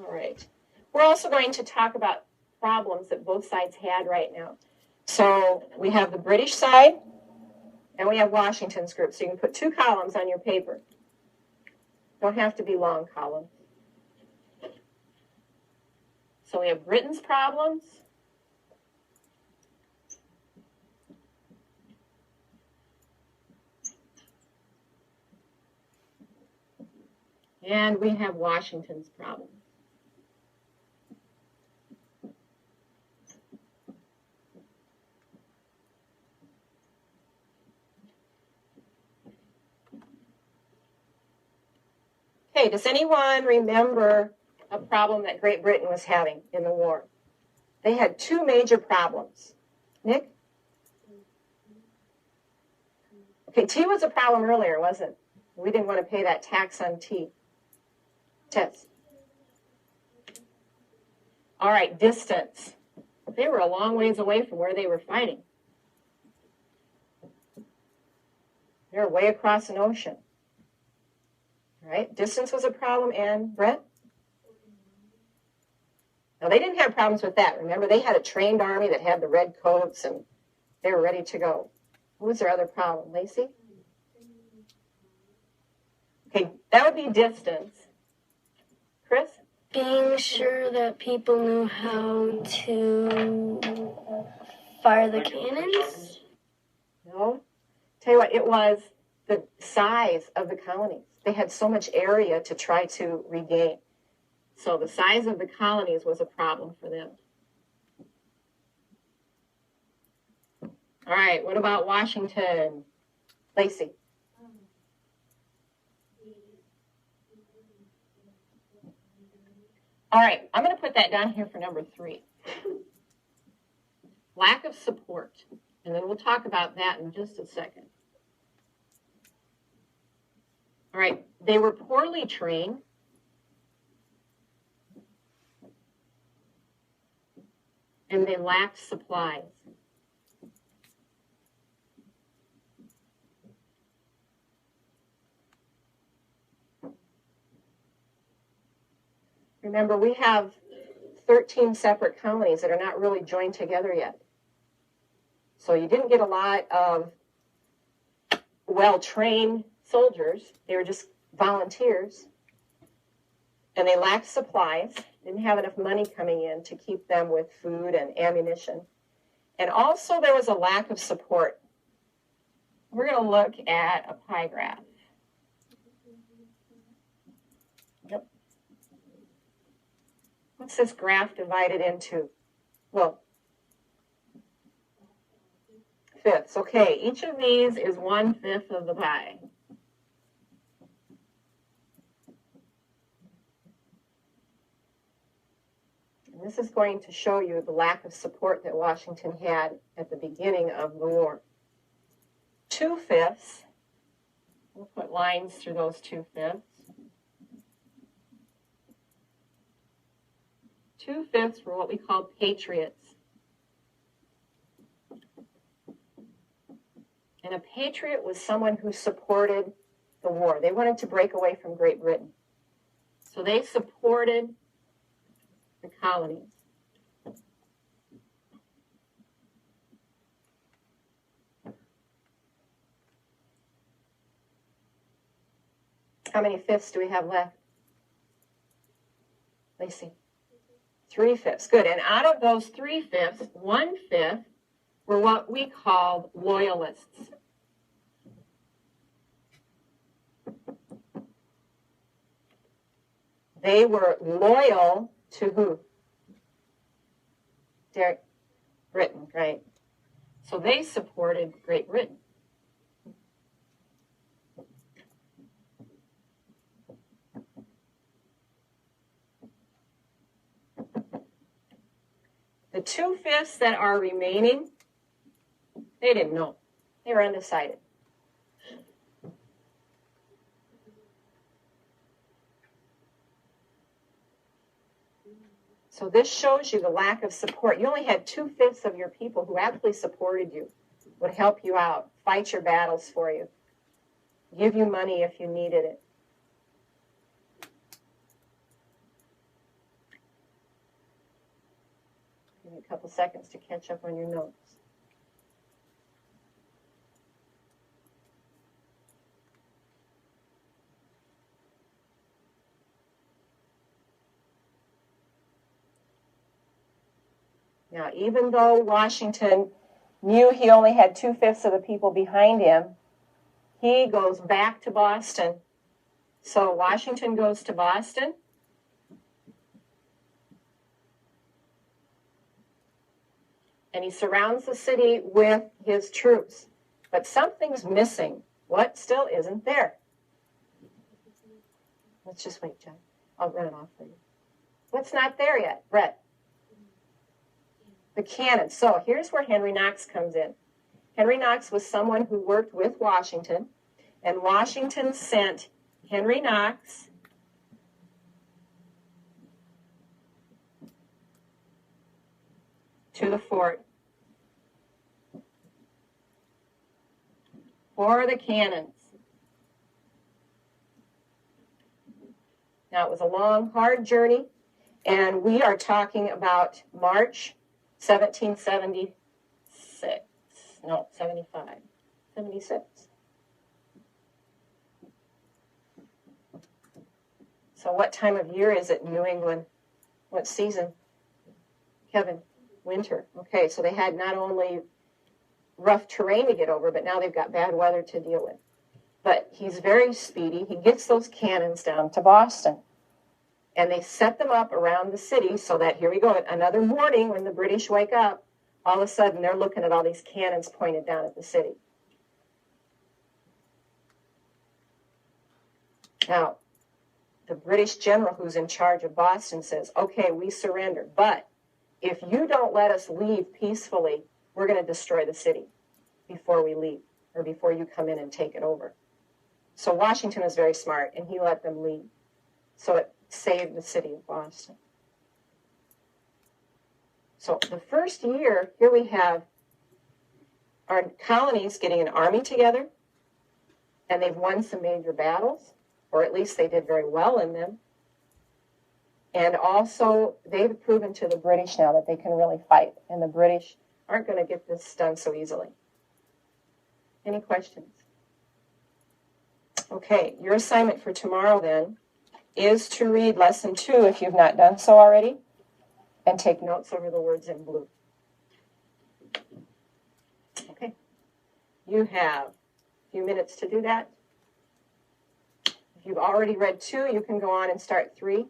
All right. We're also going to talk about problems that both sides had right now. So we have the British side, and we have Washington's group. So you can put 2 columns on your paper. Don't have to be long columns. So we have Britain's problems. And we have Washington's problems. Okay, does anyone remember a problem that Great Britain was having in the war? They had 2 major problems. Nick? Okay, tea was a problem earlier, wasn't it? We didn't want to pay that tax on tea. Tess? All right, distance. They were a long ways away from where they were fighting. They were way across an ocean. All right, distance was a problem, and Brett? Now, they didn't have problems with that. Remember, they had a trained army that had the red coats, and they were ready to go. What was their other problem? Lacey? Okay, that would be distance. Chris? Being sure that people knew how to fire the cannons? No. Tell you what, it was the size of the colonies. They had so much area to try to regain. So the size of the colonies was a problem for them. All right, what about Washington? Lacey? All right, I'm going to put that down here for number 3. Lack of support. And then we'll talk about that in just a second. All right, they were poorly trained. And they lacked supplies. Remember, we have 13 separate colonies that are not really joined together yet. So you didn't get a lot of well-trained soldiers. They were just volunteers. And they lacked supplies, didn't have enough money coming in to keep them with food and ammunition. And also there was a lack of support. We're going to look at a pie graph. Yep. What's this graph divided into? Well, fifths. Okay, each of these is 1/5 of the pie. And this is going to show you the lack of support that Washington had at the beginning of the war. 2/5. We'll put lines through those 2/5. 2/5 were what we call patriots. And a patriot was someone who supported the war. They wanted to break away from Great Britain. So they supported the colonies. How many fifths do we have left? Lacey? 3/5. Good. And out of those 3/5, 1/5 were what we called loyalists. They were loyal to who? Derek? Britain, right? So they supported Great Britain. The 2/5 that are remaining, they didn't know. They were undecided. So this shows you the lack of support. You only had 2/5 of your people who actually supported you, would help you out, fight your battles for you, give you money if you needed it. Give you a couple seconds to catch up on your notes. Now, even though Washington knew he only had 2/5 of the people behind him, he goes back to Boston. So Washington goes to Boston. And he surrounds the city with his troops. But something's missing. What still isn't there? Let's just wait, John. I'll run it off for you. What's not there yet, Brett? The cannon. So here's where Henry Knox comes in. Henry Knox was someone who worked with Washington, and Washington sent Henry Knox to the fort for the cannons. Now, it was a long, hard journey, and we are talking about March 1776. No, 75. 76. So what time of year is it in New England? What season? Kevin, winter. Okay, so they had not only rough terrain to get over, but now they've got bad weather to deal with. But he's very speedy. He gets those cannons down to Boston. And they set them up around the city so that, here we go, another morning when the British wake up, all of a sudden they're looking at all these cannons pointed down at the city. Now, the British general who's in charge of Boston says, okay, we surrender, but if you don't let us leave peacefully, we're going to destroy the city before we leave, or before you come in and take it over. So Washington was very smart, and he let them leave. So it saved the city of Boston. So the first year, here we have our colonies getting an army together, and they've won some major battles, or at least they did very well in them. And also, they've proven to the British now that they can really fight, and the British aren't going to get this done so easily. Any questions? Okay, your assignment for tomorrow then is to read lesson 2 if you've not done so already, and take notes over the words in blue. Okay, you have a few minutes to do that. If you've already read 2, you can go on and start 3.